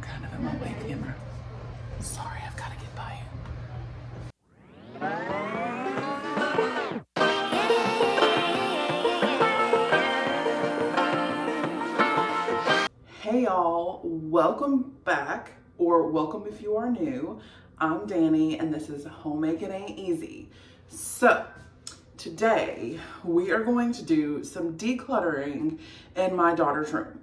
kind of in my way, camera. Sorry, I've got to get by you. Hey y'all, welcome back, or welcome if you are new. I'm Danny, and this is Homemaking Ain't Easy. So, today we are going to do some decluttering in my daughter's room.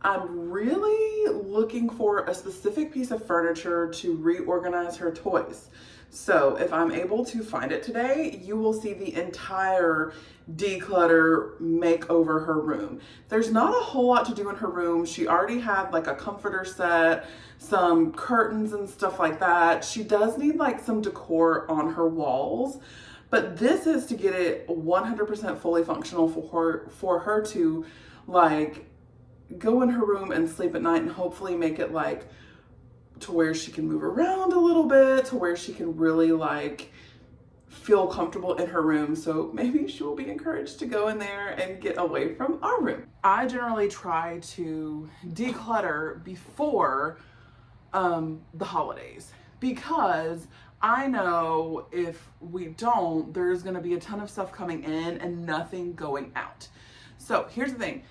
I'm really looking for a specific piece of furniture to reorganize her toys. So if I'm able to find it today, you will see the entire declutter makeover her room. There's not a whole lot to do in her room. She already had like a comforter set, some curtains and stuff like that. She does need like some decor on her walls, but this is to get it 100% fully functional for her to like go in her room and sleep at night, and hopefully make it like to where she can move around a little bit, to where she can really like feel comfortable in her room. So maybe she will be encouraged to go in there and get away from our room. I generally try to declutter before the holidays, because I know if we don't, there's gonna be a ton of stuff coming in and nothing going out. So here's the thing.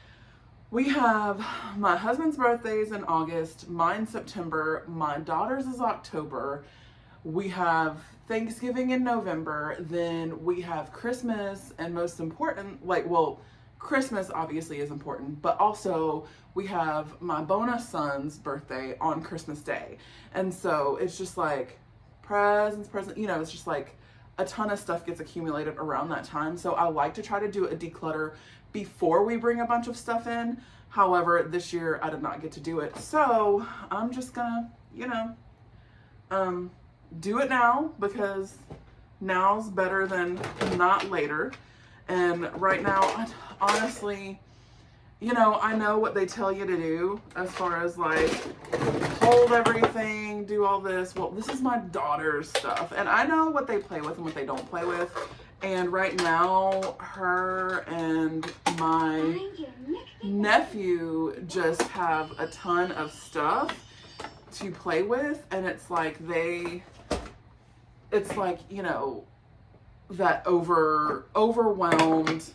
We have my husband's birthday's in August, mine September, my daughter's is October. We have Thanksgiving in November, then we have Christmas, and most important, Christmas obviously is important, but also we have my bonus son's birthday on Christmas Day. And so it's just like presents, it's just like a ton of stuff gets accumulated around that time. So I like to try to do a declutter before we bring a bunch of stuff in. However, this year I did not get to do it. So I'm just gonna, do it now, because now's better than not later. And right now, honestly, I know what they tell you to do as far as like hold everything, do all this. Well, this is my daughter's stuff, and I know what they play with and what they don't play with. And right now, her and my nephew just have a ton of stuff to play with, and it's like that overwhelmed,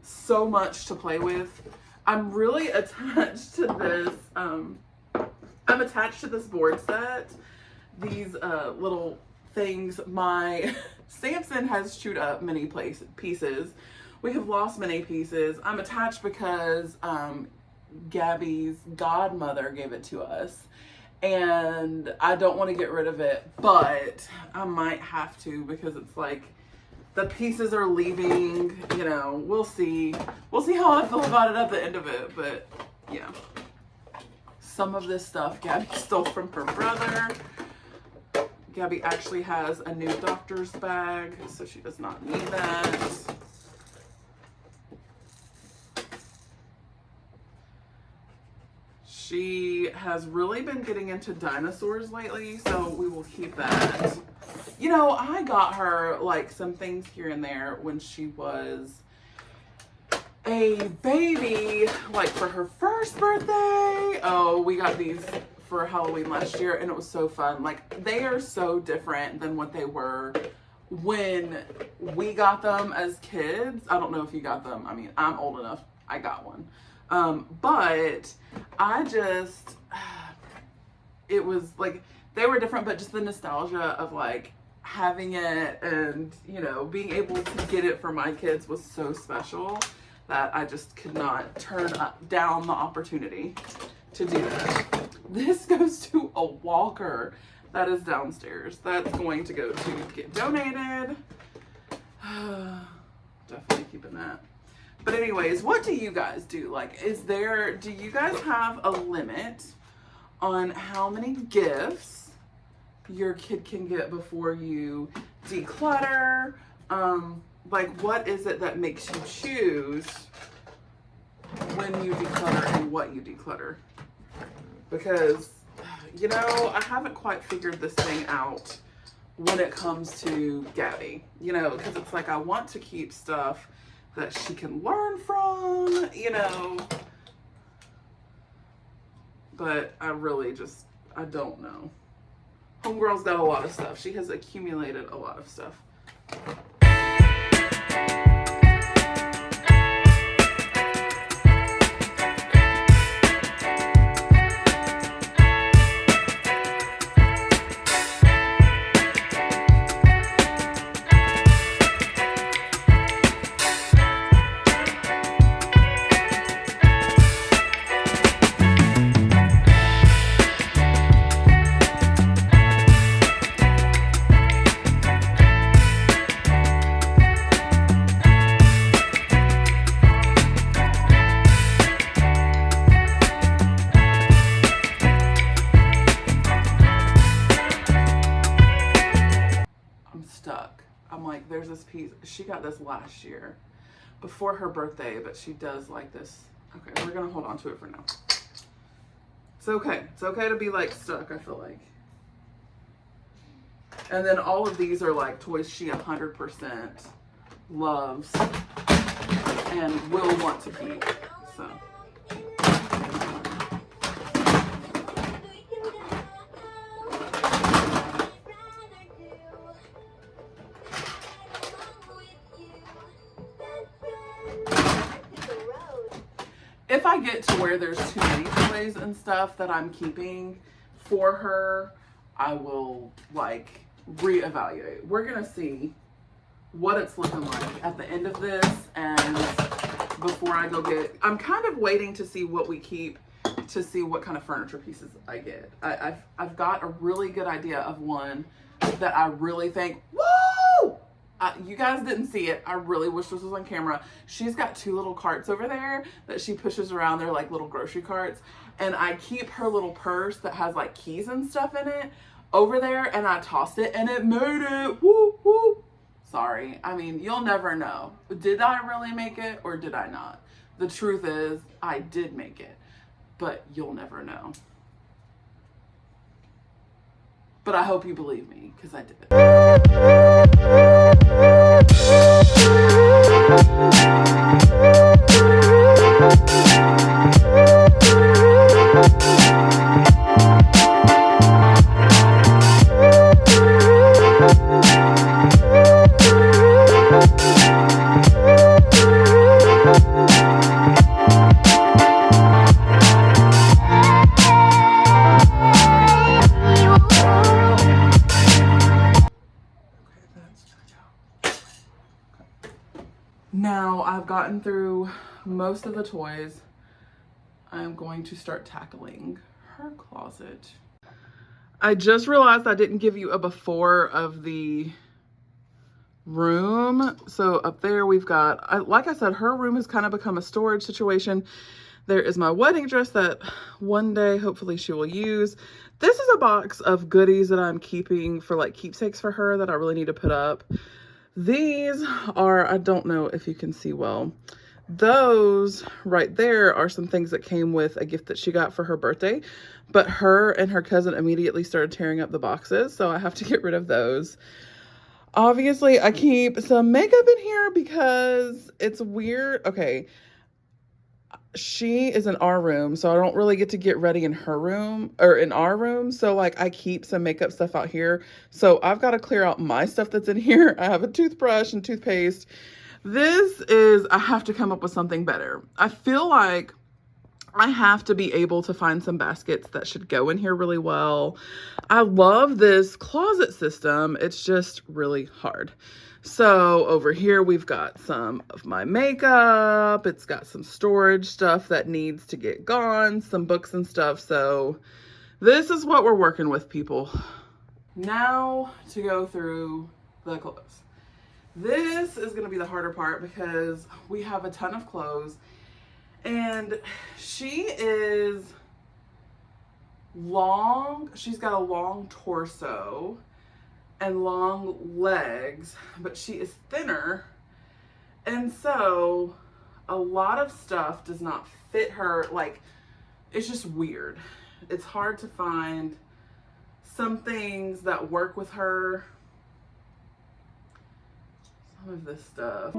so much to play with. I'm really attached to this. I'm attached to this board set. These little things. My Samson has chewed up many pieces. We have lost many pieces. I'm attached because Gabby's godmother gave it to us, and I don't want to get rid of it, but I might have to, because it's like the pieces are leaving. We'll see how I feel about it at the end of it. But yeah, some of this stuff Gabby stole from her brother. Gabby actually has a new doctor's bag, so she does not need that. She has really been getting into dinosaurs lately, so we will keep that. I got her like some things here and there when she was a baby, like for her first birthday. Oh, we got these for Halloween last year, and it was so fun. Like, they are so different than what they were when we got them as kids. I don't know if you got them. I mean, I'm old enough. I got one. But it was like, they were different, but just the nostalgia of like having it and, being able to get it for my kids was so special that I just could not turn down the opportunity to do that. This goes to a walker that is downstairs. That's going to go to get donated. Definitely keeping that. But anyways, what do you guys do? Like, do you guys have a limit on how many gifts your kid can get before you declutter? Like, what is it that makes you choose when you declutter and what you declutter? Because, I haven't quite figured this thing out when it comes to Gabby, because it's like I want to keep stuff that she can learn from, but I really just, I don't know. Homegirl's got a lot of stuff. She has accumulated a lot of stuff. Stuck. I'm like, there's this piece. She got this last year before her birthday, but she does like this. Okay, we're gonna hold on to it for now. It's okay. It's okay to be like stuck, I feel like. And then all of these are like toys she 100% loves and will want to keep. So. If I get to where there's too many toys and stuff that I'm keeping for her, I will like reevaluate. We're gonna see what it's looking like at the end of this, and before I go get, I'm kind of waiting to see what we keep, to see what kind of furniture pieces I get. I've got a really good idea of one that I really think, woo! You guys didn't see it. I really wish this was on camera. She's got 2 little carts over there that she pushes around. They're like little grocery carts. And I keep her little purse that has like keys and stuff in it over there, and I tossed it and it made it. Woo, woo. Sorry. I mean, you'll never know. Did I really make it or did I not? The truth is I did make it, but you'll never know. But I hope you believe me, because I did. Now I've gotten through most of the toys. I'm going to start tackling her closet. I just realized I didn't give you a before of the room. So up there we've got, like I said, her room has kind of become a storage situation. There is my wedding dress that one day hopefully she will use. This is a box of goodies that I'm keeping for like keepsakes for her that I really need to put up. These are, I don't know if you can see well, those right there are some things that came with a gift that she got for her birthday, but her and her cousin immediately started tearing up the boxes, so I have to get rid of those. Obviously, I keep some makeup in here because it's weird. Okay, she is in our room, so I don't really get to get ready in her room or in our room. So like I keep some makeup stuff out here. So I've got to clear out my stuff that's in here. I have a toothbrush and toothpaste. This is, I have to come up with something better. I feel like I have to be able to find some baskets that should go in here really well. I love this closet system. It's just really hard. So over here, we've got some of my makeup. It's got some storage stuff that needs to get gone, some books and stuff. So this is what we're working with, people. Now to go through the clothes. This is going to be the harder part because we have a ton of clothes and she is long. She's got a long torso and long legs, but she is thinner, and so a lot of stuff does not fit her. Like, it's just weird. It's hard to find some things that work with her. Some of this stuff.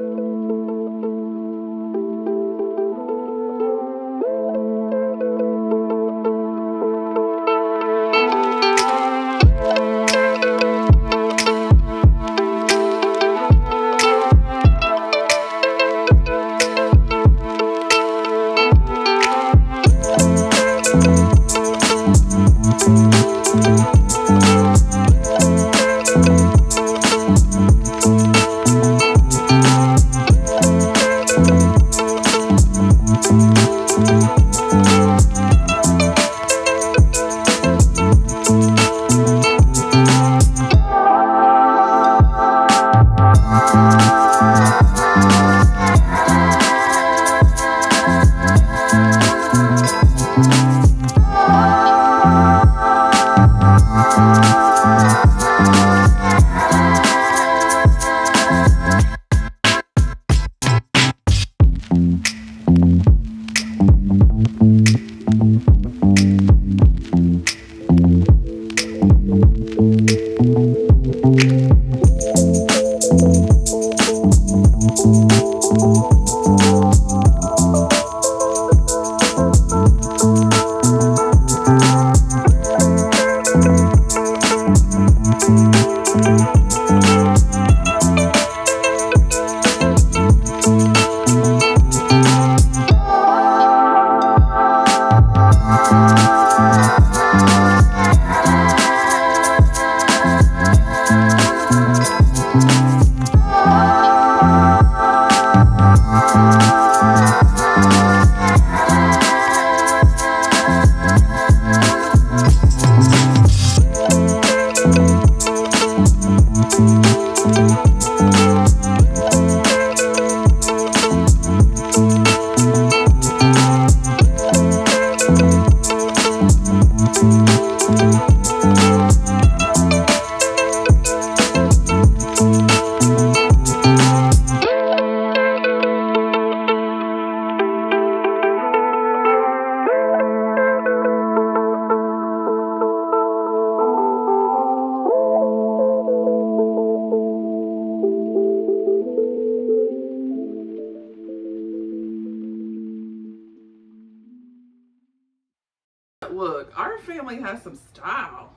Look, our family has some style.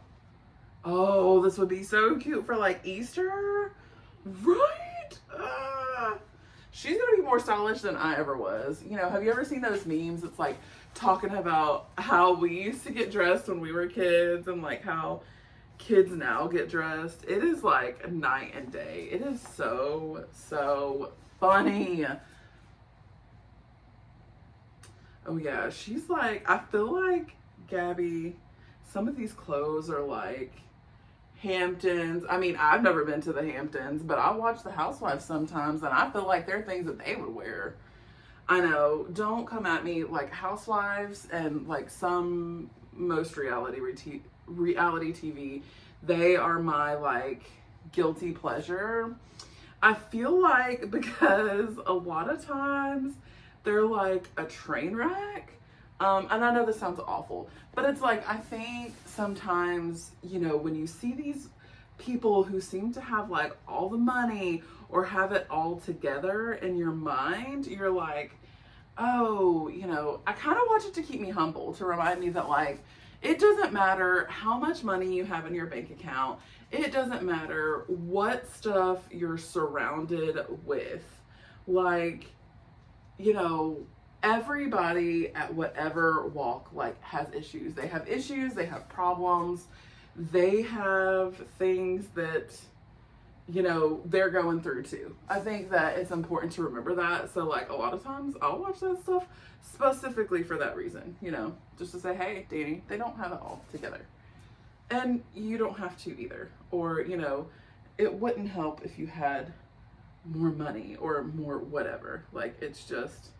Oh, this would be so cute for like Easter, right? She's gonna be more stylish than I ever was. You know, have you ever seen those memes? It's like talking about how we used to get dressed when we were kids and like how kids now get dressed. It is like night and day. It is so, so funny. Oh yeah, she's like, I feel like Gabby, some of these clothes are like Hamptons. I mean, I've never been to the Hamptons, but I watch the Housewives sometimes and I feel like they're things that they would wear. I know, don't come at me. Like Housewives and like some most reality TV, they are my like guilty pleasure. I feel like because a lot of times they're like a train wreck. And I know this sounds awful, but it's like, I think sometimes, you know, when you see these people who seem to have like all the money or have it all together in your mind, you're like, oh, you know, I kind of watch it to keep me humble, to remind me that like, it doesn't matter how much money you have in your bank account. It doesn't matter what stuff you're surrounded with. Like, you know, everybody at whatever walk like has issues. They have issues, they have problems, they have things that, you know, they're going through too. I think that it's important to remember that. So like a lot of times I'll watch that stuff specifically for that reason, you know, just to say, hey, Danny, they don't have it all together. And you don't have to either. Or, you know, it wouldn't help if you had more money or more whatever. Like, it's just,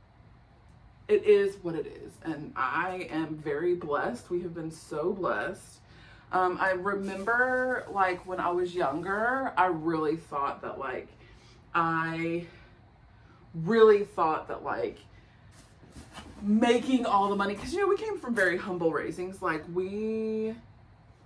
it is what it is. And I am very blessed. We have been so blessed. I remember like when I was younger, I really thought that like making all the money, because you know we came from very humble raisings. Like we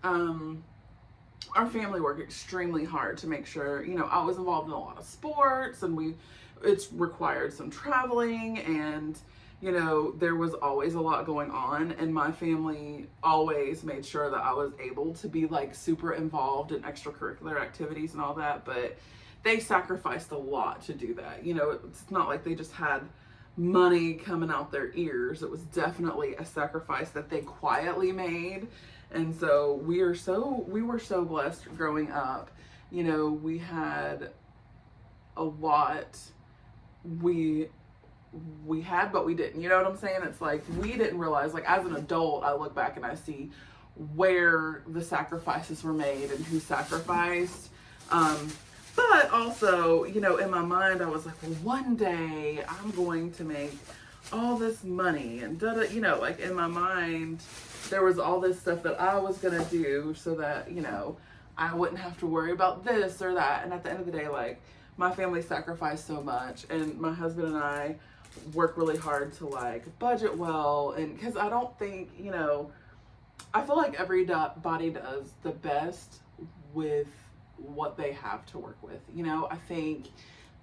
our family worked extremely hard to make sure, you know, I was involved in a lot of sports, and it's required some traveling, and you know, there was always a lot going on, and my family always made sure that I was able to be like super involved in extracurricular activities and all that, but they sacrificed a lot to do that. You know, it's not like they just had money coming out their ears. It was definitely a sacrifice that they quietly made. And so we were so blessed growing up. You know, we had a lot. We had, but we didn't. You know what I'm saying? It's like we didn't realize, like as an adult, I look back and I see where the sacrifices were made and who sacrificed. But also, you know, in my mind, I was like, well, one day I'm going to make all this money and you know, like in my mind, there was all this stuff that I was going to do so that, you know, I wouldn't have to worry about this or that. And at the end of the day, like my family sacrificed so much, and my husband and I work really hard to like budget well. And because I don't think, you know, I feel like everybody does the best with what they have to work with. You know, I think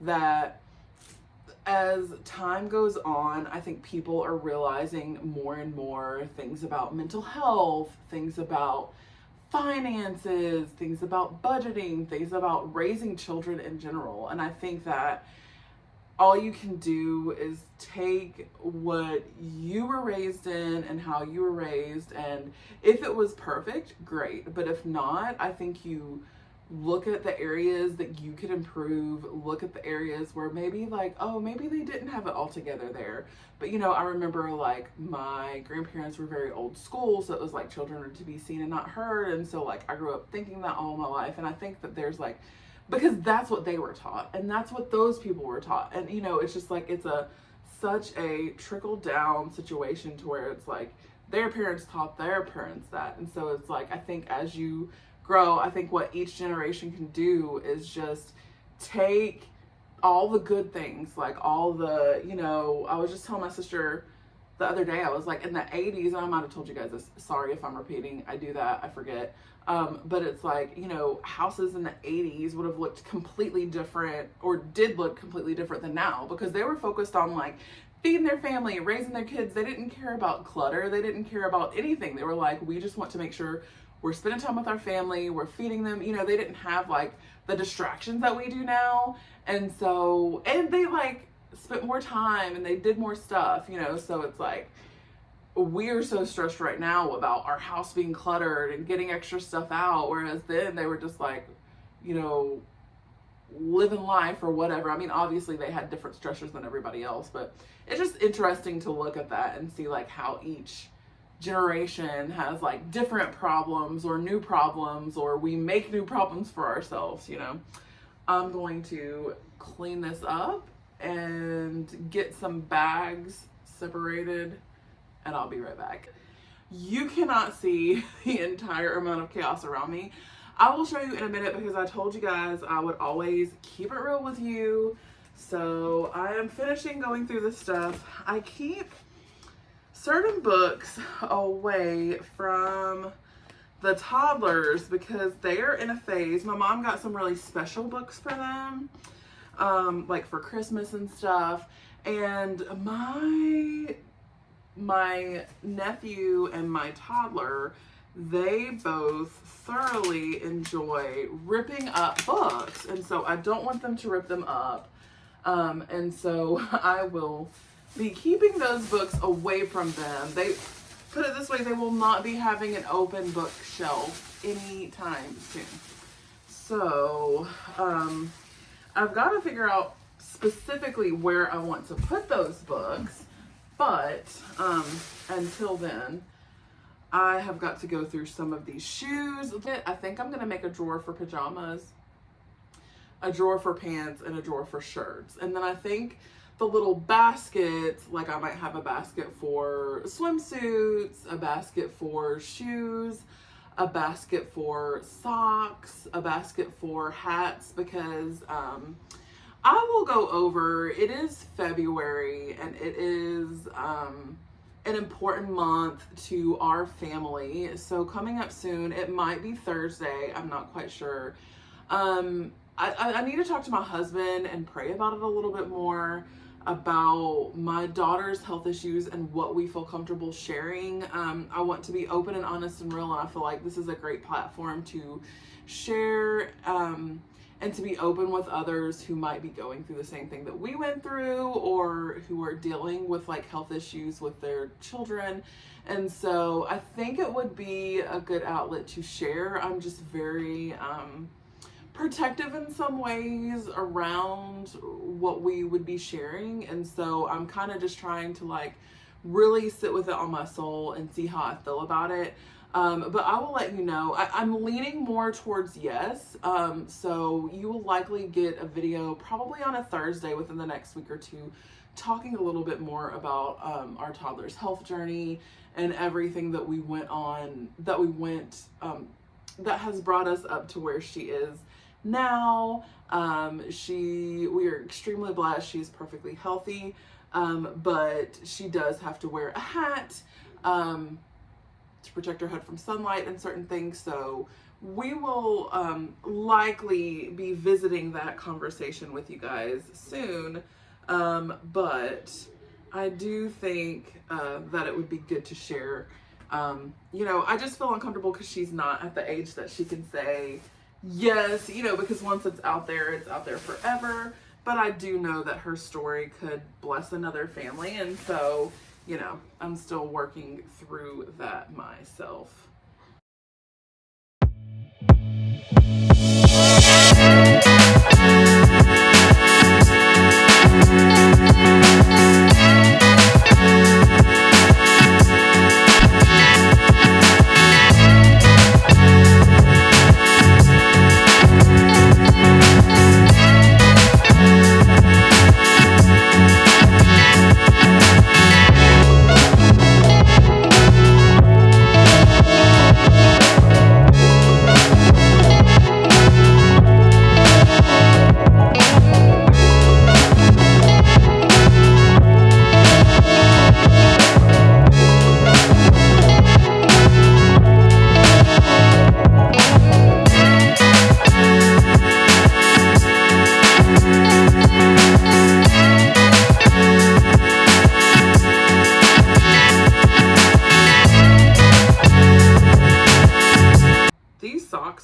that as time goes on, I think people are realizing more and more things about mental health, things about finances, things about budgeting, things about raising children in general. And I think that all you can do is take what you were raised in and how you were raised, and if it was perfect, great. But if not, I think you look at the areas that you could improve, look at the areas where maybe like, oh, maybe they didn't have it all together there. But you know, I remember like my grandparents were very old school, so it was like children are to be seen and not heard. And so like I grew up thinking that all my life. And I think that there's like, because that's what they were taught and that's what those people were taught. And you know, it's just like, it's such a trickle down situation to where it's like their parents taught their parents that. And so it's like, I think as you grow, I think what each generation can do is just take all the good things, like all the, you know, I was just telling my sister the other day, I was like, in the 80s, and I might have told you guys this, sorry if I'm repeating, I do that, I forget. But it's like, you know, houses in the 80s would have looked completely different, or did look completely different than now, because they were focused on like feeding their family, raising their kids. They didn't care about clutter. They didn't care about anything. They were like, we just want to make sure we're spending time with our family, we're feeding them. You know, they didn't have like the distractions that we do now. And so, and they like spent more time and they did more stuff, you know. So it's like, we're so stressed right now about our house being cluttered and getting extra stuff out. Whereas then they were just like, you know, living life or whatever. I mean, obviously they had different stressors than everybody else, but it's just interesting to look at that and see like how each generation has like different problems or new problems, or we make new problems for ourselves, you know. I'm going to clean this up and get some bags separated, and I'll be right back. You cannot see the entire amount of chaos around me. I will show you in a minute, because I told you guys I would always keep it real with you. So I am finishing going through this stuff. I keep certain books away from the toddlers because they're in a phase. My mom got some really special books for them, like for Christmas and stuff. And my nephew and my toddler, they both thoroughly enjoy ripping up books. And so I don't want them to rip them up. And so I will be keeping those books away from them. They put it this way, they will not be having an open bookshelf anytime soon. So I've got to figure out specifically where I want to put those books, but until then I have got to go through some of these shoes. I think I'm gonna make a drawer for pajamas, a drawer for pants, and a drawer for shirts. And then I think the little baskets, like I might have a basket for swimsuits, a basket for shoes, a basket for socks, a basket for hats, because I will go over, it is February and it is an important month to our family. So coming up soon, it might be Thursday, I'm not quite sure. I need to talk to my husband and pray about it a little bit more, about my daughter's health issues and what we feel comfortable sharing. I want to be open and honest and real, and I feel like this is a great platform to share and to be open with others who might be going through the same thing that we went through, or who are dealing with like health issues with their children. And so I think it would be a good outlet to share. I'm just very protective in some ways around what we would be sharing. And so I'm kind of just trying to like really sit with it on my soul and see how I feel about it. But I will let you know. I'm leaning more towards yes. So you will likely get a video probably on a Thursday within the next week or two, talking a little bit more about our toddler's health journey and everything that we went on, that that has brought us up to where she is now. We are extremely blessed. She's perfectly healthy, but she does have to wear a hat to protect her head from sunlight and certain things. So we will likely be visiting that conversation with you guys soon. But I do think that it would be good to share. I just feel uncomfortable because she's not at the age that she can say yes, because once it's out there forever. But I do know that her story could bless another family. And so, I'm still working through that myself.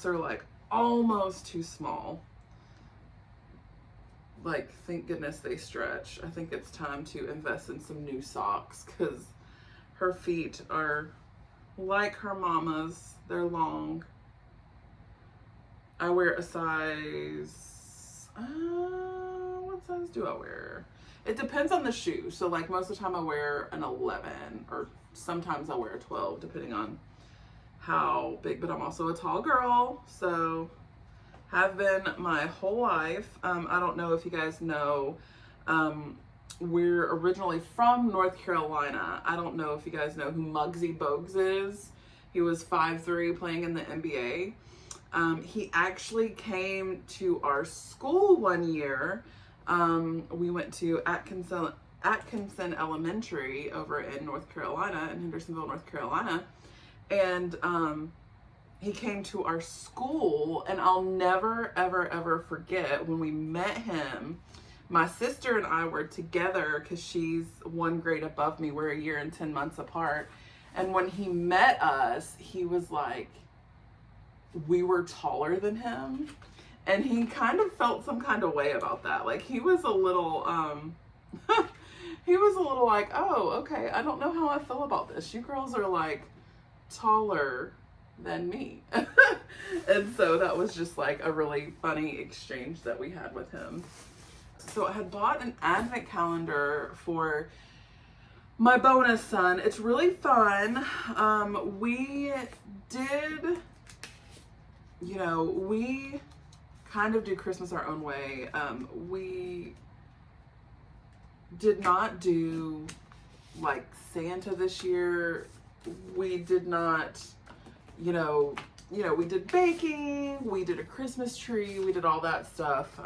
Are like almost too small. Like, thank goodness they stretch. I think it's time to invest in some new socks because her feet are like her mama's. They're long. I wear a size, what size do I wear? It depends on the shoe. So like most of the time I wear an 11, or sometimes I wear a 12 depending on how big, but I'm also a tall girl, so have been my whole life. I don't know if you guys know, we're originally from North Carolina. I don't know if you guys know who Muggsy Bogues is. He was 5'3", playing in the NBA. He actually came to our school one year. We went to Atkinson Elementary over in North Carolina, in Hendersonville, North Carolina. And he came to our school, and I'll never, ever, ever forget when we met him. My sister and I were together because she's one grade above me. We're a year and 10 months apart. And when he met us, he was like, we were taller than him. And he kind of felt some kind of way about that. Like, he was a little, like, oh, okay, I don't know how I feel about this. You girls are like taller than me. And so that was just like a really funny exchange that we had with him. So I had bought an advent calendar for my bonus son. It's really fun. We did, we kind of do Christmas our own way. We did not do like Santa this year. We did not, we did baking, we did a Christmas tree, we did all that stuff.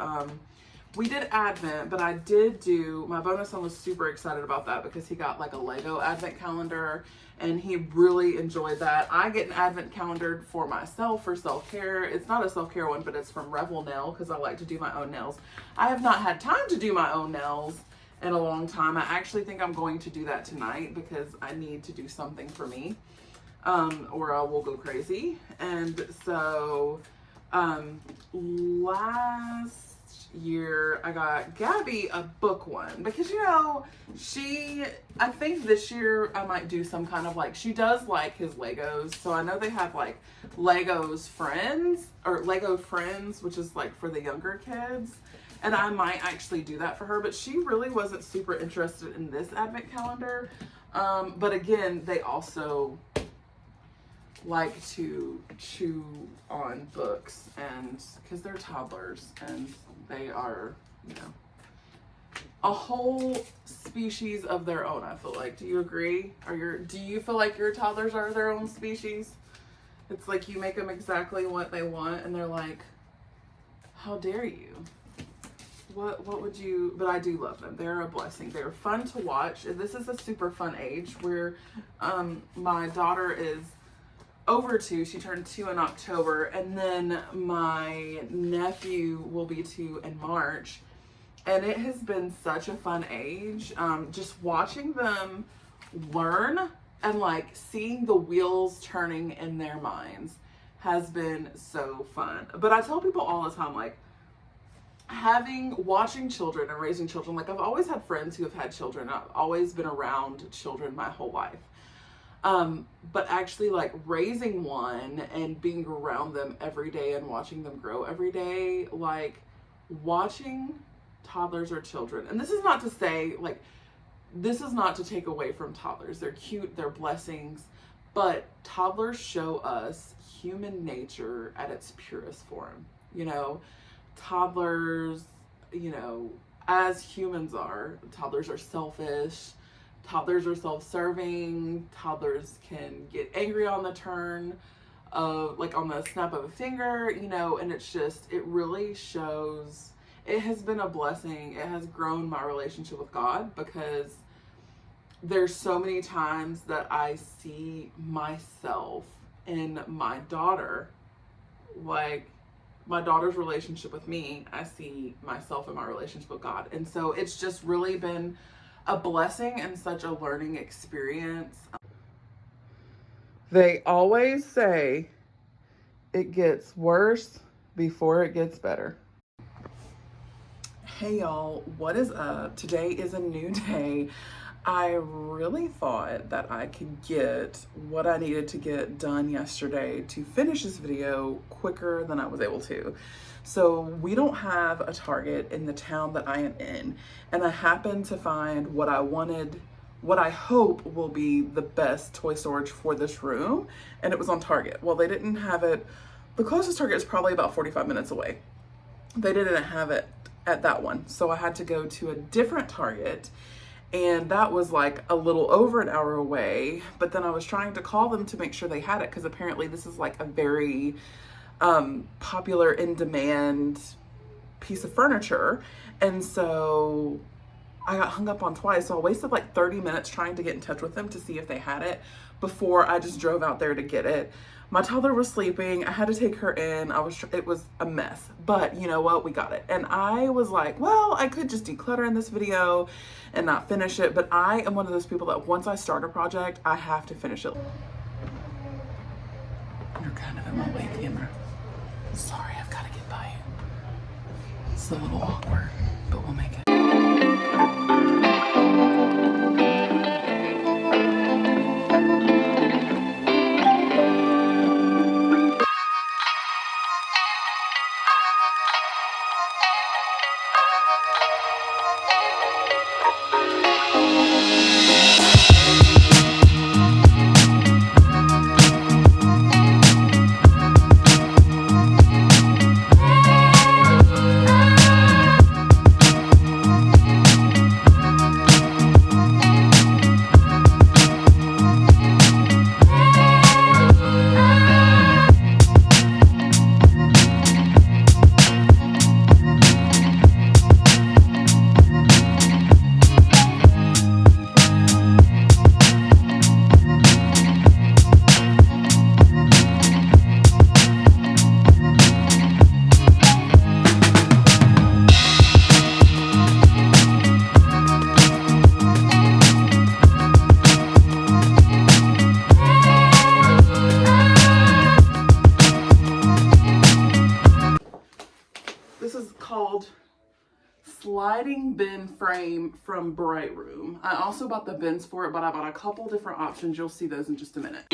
We did Advent, but I did do, my bonus son was super excited about that because he got like a Lego Advent calendar and he really enjoyed that. I get an Advent calendar for myself for self-care. It's not a self-care one, but it's from Revel Nail because I like to do my own nails. I have not had time to do my own nails in a long time. I actually think I'm going to do that tonight because I need to do something for me, or I will go crazy. And so Last year I got Gabby a book one because I think this year I might do some kind of like, she does like his Legos, so I know they have like Legos Friends or Lego Friends, which is like for the younger kids, and I might actually do that for her, but she really wasn't super interested in this advent calendar. But again, they also like to chew on books, and because they're toddlers and they are, a whole species of their own, I feel like. Do you agree? Do you feel like your toddlers are their own species? It's like you make them exactly what they want and they're like, how dare you? What would you, but I do love them. They're a blessing. They're fun to watch. This is a super fun age where my daughter is over 2. She turned 2 in October, and then my nephew will be 2 in March. And it has been such a fun age. Just watching them learn and like seeing the wheels turning in their minds has been so fun. But I tell people all the time, like, watching children and raising children, like I've always had friends who have had children. I've always been around children my whole life. But actually like raising one and being around them every day and watching them grow every day, like watching toddlers or children. And this is not to say, like, this is not to take away from toddlers. They're cute, they're blessings, but toddlers show us human nature at its purest form. Toddlers, as humans are, toddlers are selfish. Toddlers are self-serving. Toddlers can get angry on the turn of, like, on the snap of a finger, and it really shows. It has been a blessing. It has grown my relationship with God, because there's so many times that I see myself in my daughter. Like, my daughter's relationship with me, I see myself in my relationship with God. And so it's just really been a blessing and such a learning experience. They always say it gets worse before it gets better. Hey y'all, what is up? Today is a new day. I really thought that I could get what I needed to get done yesterday to finish this video quicker than I was able to. So we don't have a Target in the town that I am in, and I happened to find what I hope will be the best toy storage for this room, and it was on Target. Well, they didn't have it. The closest Target is probably about 45 minutes away. They didn't have it at that one, so I had to go to a different Target, and that was like a little over an hour away. But then I was trying to call them to make sure they had it, because apparently this is like a very popular, in-demand piece of furniture. And so I got hung up on twice. So I wasted like 30 minutes trying to get in touch with them to see if they had it before I just drove out there to get it. My toddler was sleeping. I had to take her in. It was a mess, but you know what? We got it. And I was like, well, I could just declutter in this video and not finish it. But I am one of those people that once I start a project, I have to finish it. You're kind of in my way, camera. Sorry, I've got to get by you. It's a little awkward, but we'll make it. called Sliding Bin Frame from Bright Room. I also bought the bins for it, but I bought a couple different options. You'll see those in just a minute.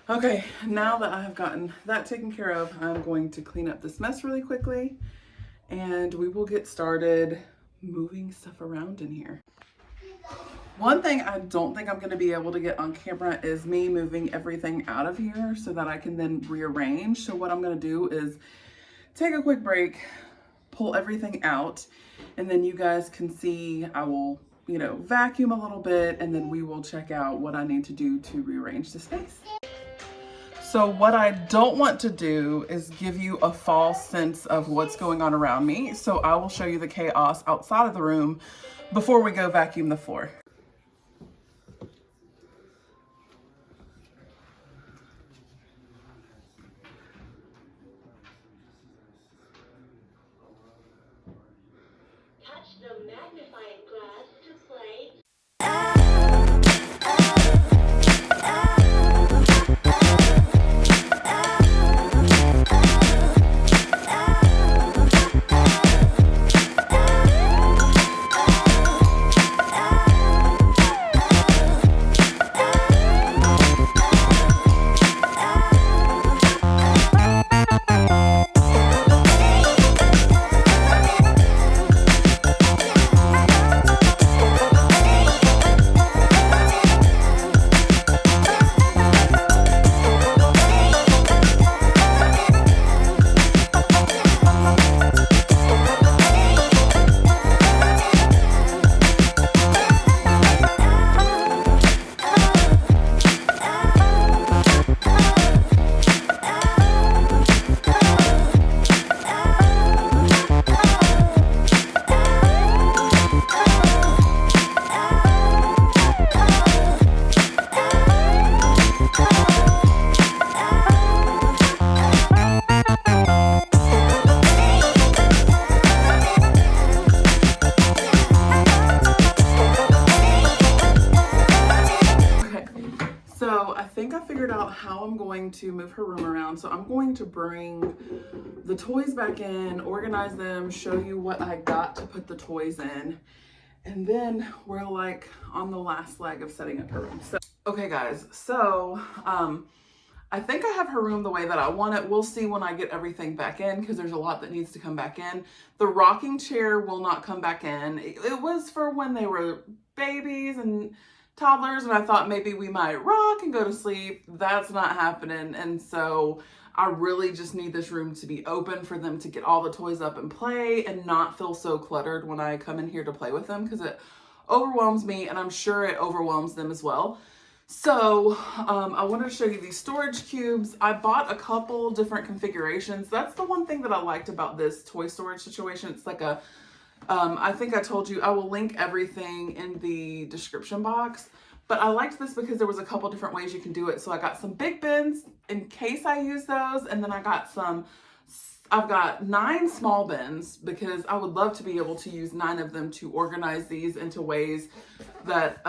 Okay, now that I have gotten that taken care of, I'm going to clean up this mess really quickly and we will get started moving stuff around in here. One thing I don't think I'm going to be able to get on camera is me moving everything out of here so that I can then rearrange. So what I'm going to do is take a quick break, pull everything out, and then you guys can see I will, vacuum a little bit, and then we will check out what I need to do to rearrange the space. So what I don't want to do is give you a false sense of what's going on around me. So I will show you the chaos outside of the room before we go vacuum the floor. Touch the magnifying glass to play. How I'm going to move her room around. So I'm going to bring the toys back in, organize them, show you what I got to put the toys in, and then we're like on the last leg of setting up her room. So, okay guys, so I think I have her room the way that I want it. We'll see when I get everything back in because there's a lot that needs to come back in. The rocking chair will not come back in. It was for when they were babies and toddlers, and I thought maybe we might rock and go to sleep. That's not happening, and so I really just need this room to be open for them to get all the toys up and play and not feel so cluttered when I come in here to play with them, because it overwhelms me and I'm sure it overwhelms them as well. So I wanted to show you these storage cubes. I bought a couple different configurations. That's the one thing that I liked about this toy storage situation. It's like a I think I told you I will link everything in the description box, but I liked this because there was a couple different ways you can do it. So I got some big bins in case I use those, and then I've got 9 small bins because I would love to be able to use 9 of them to organize these into ways that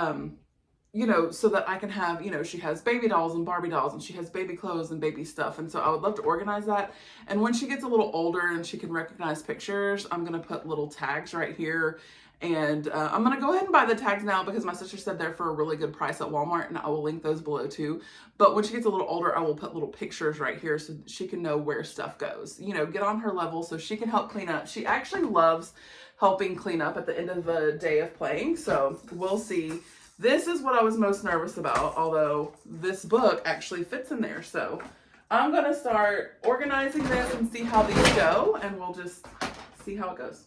so that I can have, she has baby dolls and Barbie dolls, and she has baby clothes and baby stuff. And so I would love to organize that. And when she gets a little older and she can recognize pictures, I'm going to put little tags right here. And I'm going to go ahead and buy the tags now because my sister said they're for a really good price at Walmart, and I will link those below too. But when she gets a little older, I will put little pictures right here so she can know where stuff goes, get on her level so she can help clean up. She actually loves helping clean up at the end of the day of playing. So we'll see. This is what I was most nervous about, although this book actually fits in there. So I'm going to start organizing this and see how these go, and we'll just see how it goes.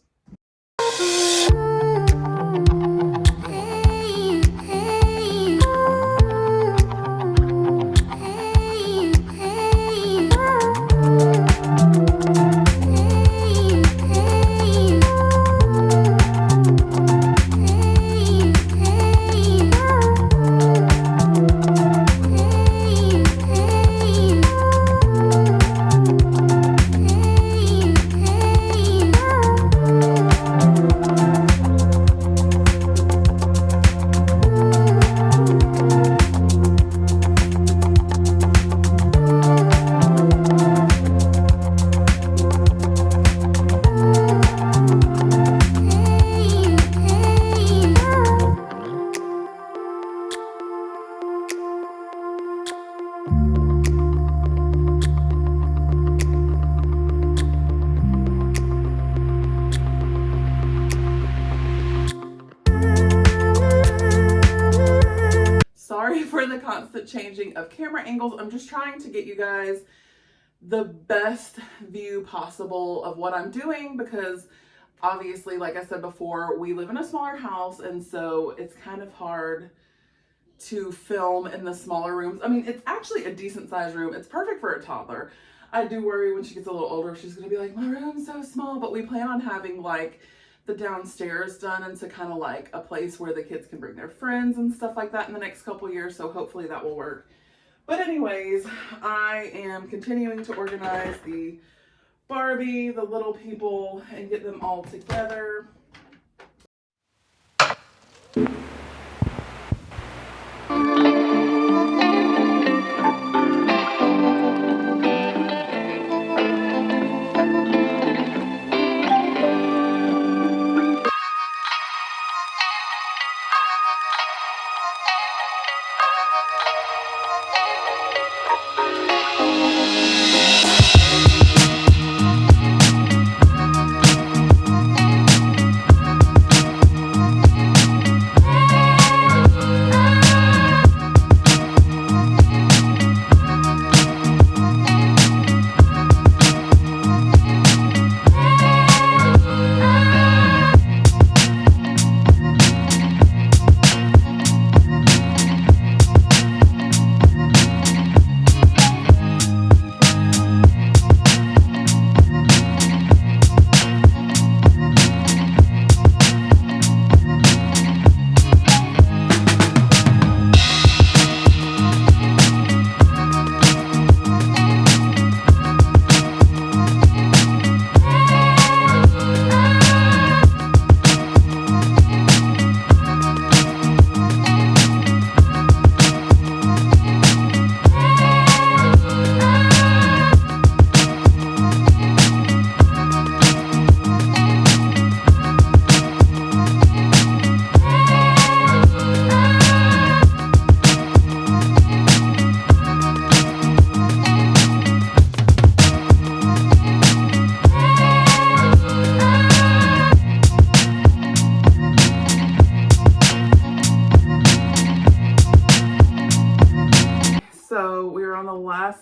constant changing of camera angles. I'm just trying to get you guys the best view possible of what I'm doing, because obviously, like I said before, we live in a smaller house, and so it's kind of hard to film in the smaller rooms. I mean, it's actually a decent sized room. It's perfect for a toddler. I do worry when she gets a little older, she's gonna be like, my room's so small, but we plan on having like the downstairs done into kind of like a place where the kids can bring their friends and stuff like that in the next couple years. So hopefully that will work. But anyways, I am continuing to organize the Barbie, the little people, and get them all together.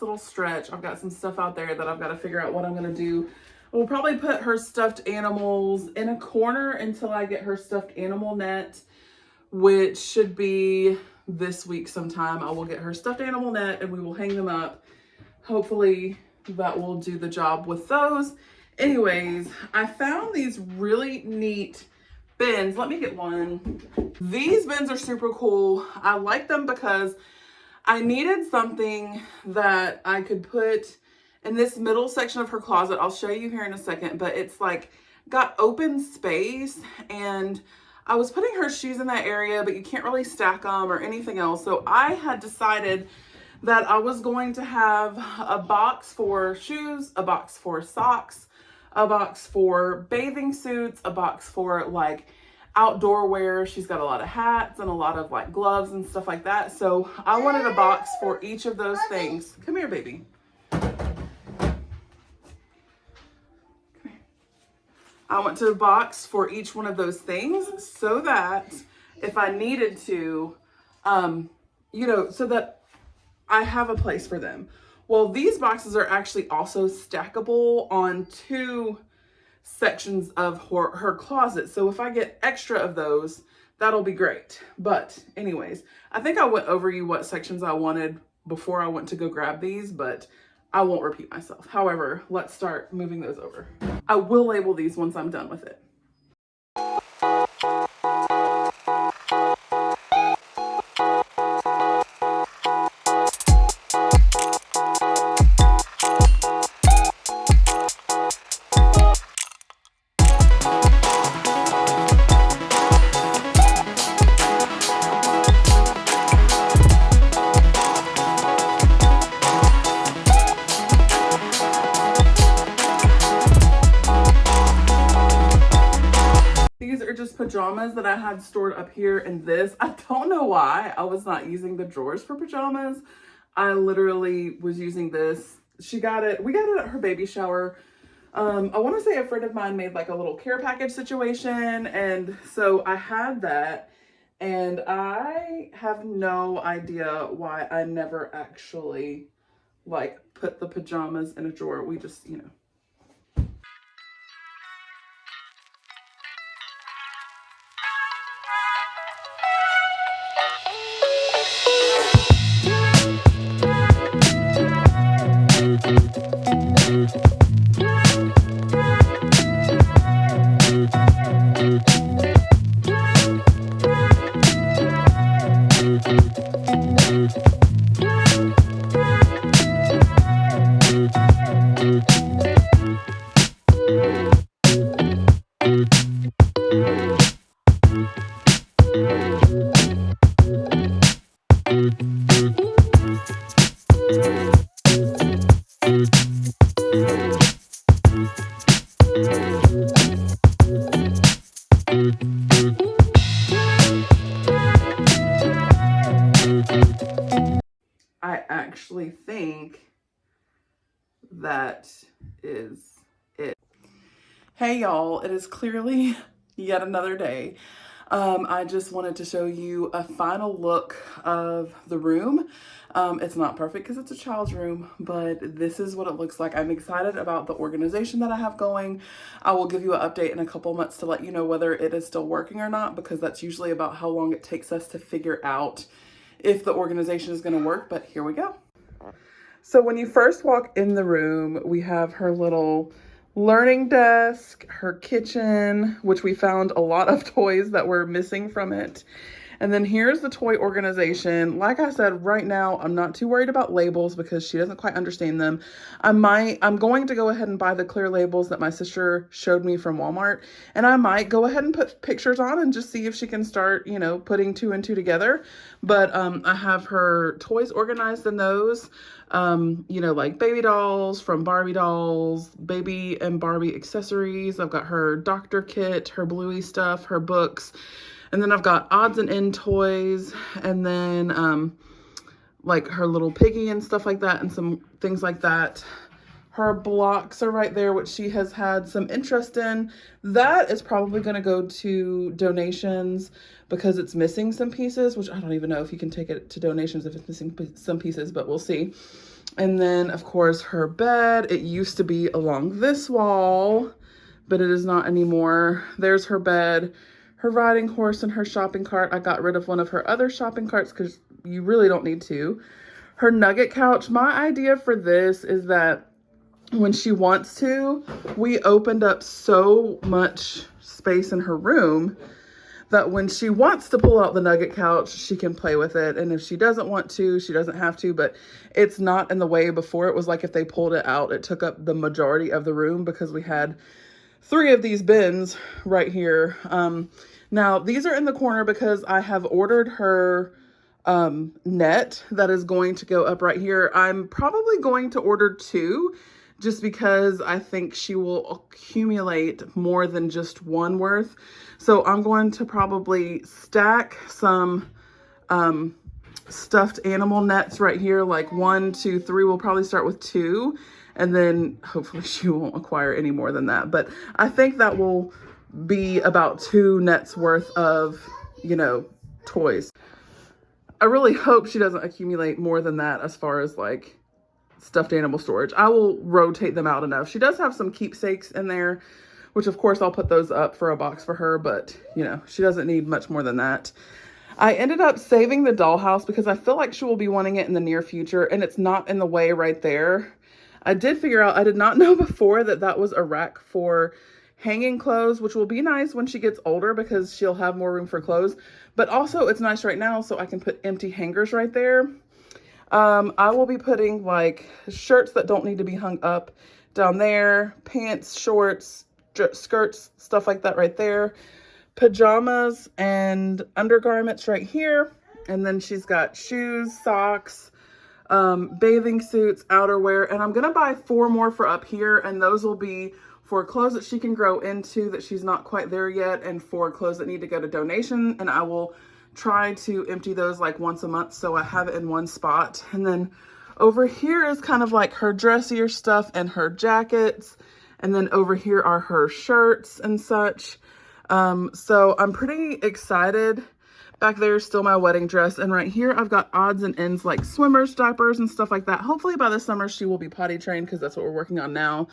Little stretch. I've got some stuff out there that I've got to figure out what I'm going to do. We'll probably put her stuffed animals in a corner until I get her stuffed animal net, which should be this week sometime. I will get her stuffed animal net and we will hang them up. Hopefully that will do the job with those. Anyways, I found these really neat bins. Let me get one. These bins are super cool. I like them because I needed something that I could put in this middle section of her closet. I'll show you here in a second, but it's like got open space, and I was putting her shoes in that area, but you can't really stack them or anything else. So I had decided that I was going to have a box for shoes, a box for socks, a box for bathing suits, a box for like outdoor wear. She's got a lot of hats and a lot of like gloves and stuff like that. So I wanted a box for each of those things. Come here, baby. I went to a box for each one of those things so that if I needed to, so that I have a place for them. Well, these boxes are actually also stackable on two sections of her closet. So if I get extra of those, that'll be great. But anyways, I think I went over you what sections I wanted before I went to go grab these, but I won't repeat myself. However, let's start moving those over. I will label these once I'm done with it. Pajamas that I had stored up here in this. I don't know why I was not using the drawers for pajamas. I literally was using this. We got it at her baby shower. I want to say a friend of mine made like a little care package situation, and so I had that, And I have no idea why I never actually like put the pajamas in a drawer. We just, you know. I actually think that is it. Hey y'all, it is clearly yet another day. I just wanted to show you a final look of the room. It's not perfect because it's a child's room, but this is what it looks like. I'm excited about the organization that I have going. I will give you an update in a couple months to let you know whether it is still working or not, because that's usually about how long it takes us to figure out if the organization is going to work, but here we go. So when you first walk in the room, we have her little learning desk, her kitchen, which we found a lot of toys that were missing from it. And then here's the toy organization. Like I said, right now, I'm not too worried about labels because she doesn't quite understand them. I'm going to go ahead and buy the clear labels that my sister showed me from Walmart. And I might go ahead and put pictures on and just see if she can start, you know, putting two and two together. But I have her toys organized in those. You know, like baby dolls from Barbie dolls, baby and Barbie accessories. I've got her doctor kit, her Bluey stuff, her books. And then I've got odds and end toys, and then like her little piggy and stuff like that, and some things like that. Her blocks are right there, which she has had some interest in. That is probably going to go to donations because it's missing some pieces, which I don't even know if you can take it to donations if it's missing some pieces, but we'll see. And then, of course, her bed. It used to be along this wall, but it is not anymore. There's her bed. Her riding horse and her shopping cart. I got rid of one of her other shopping carts because you really don't need to. Her nugget couch. My idea for this is that when she wants to, we opened up so much space in her room that when she wants to pull out the nugget couch, she can play with it. And if she doesn't want to, she doesn't have to, but it's not in the way. Before, it was like if they pulled it out, it took up the majority of the room because we had 3 of these bins right here. Now these are in the corner because I have ordered her net that is going to go up right here. I'm probably going to order 2 just because I think she will accumulate more than just one worth. So I'm going to probably stack some stuffed animal nets right here, like 1, 2, 3. We'll probably start with 2. And then hopefully she won't acquire any more than that. But I think that will be about 2 nets worth of, you know, toys. I really hope she doesn't accumulate more than that as far as like stuffed animal storage. I will rotate them out enough. She does have some keepsakes in there, which of course I'll put those up for a box for her, but you know, she doesn't need much more than that. I ended up saving the dollhouse because I feel like she will be wanting it in the near future, and it's not in the way right there. I did figure out, I did not know before that that was a rack for hanging clothes, which will be nice when she gets older because she'll have more room for clothes. But also it's nice right now so I can put empty hangers right there. I will be putting like shirts that don't need to be hung up down there, pants, shorts, skirts, stuff like that right there, pajamas and undergarments right here. And then she's got shoes, socks, bathing suits, outerwear, and I'm gonna buy 4 more for up here, and those will be for clothes that she can grow into that she's not quite there yet, and for clothes that need to go to donation. And I will try to empty those like once a month so I have it in one spot. And then over here is kind of like her dressier stuff and her jackets, and then over here are her shirts and such. So I'm pretty excited. Back there is still my wedding dress. And right here, I've got odds and ends like swimmers, diapers, and stuff like that. Hopefully by the summer, she will be potty trained because that's what we're working on now.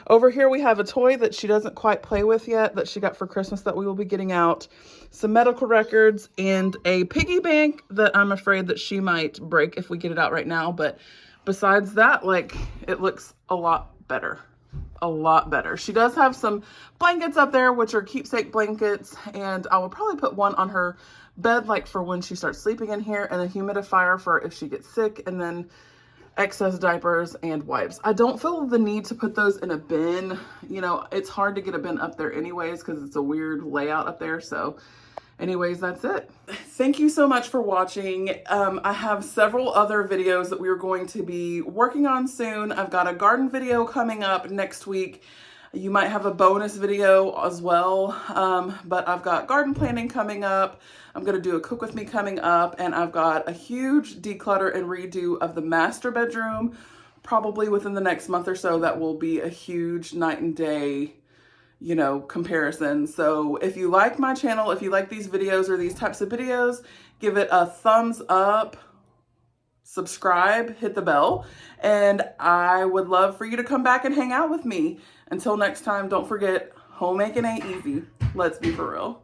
Over here, we have a toy that she doesn't quite play with yet that she got for Christmas that we will be getting out. Some medical records and a piggy bank that I'm afraid that she might break if we get it out right now. But besides that, like, it looks a lot better. A lot better. She does have some blankets up there, which are keepsake blankets, and I will probably put one on her bed, like for when she starts sleeping in here, and a humidifier for if she gets sick, and then excess diapers and wipes. I don't feel the need to put those in a bin. You know, it's hard to get a bin up there anyways because it's a weird layout up there. So anyways, that's it. Thank you so much for watching. I have several other videos that we're going to be working on soon. I've got a garden video coming up next week. You might have a bonus video as well, but I've got garden planning coming up. I'm going to do a cook with me coming up, and I've got a huge declutter and redo of the master bedroom probably within the next month or so. That will be a huge night and day, you know, comparison. So if you like my channel, if you like these videos or these types of videos, give it a thumbs up, subscribe, hit the bell, and I would love for you to come back and hang out with me. Until next time, don't forget, homemaking ain't easy. Let's be for real.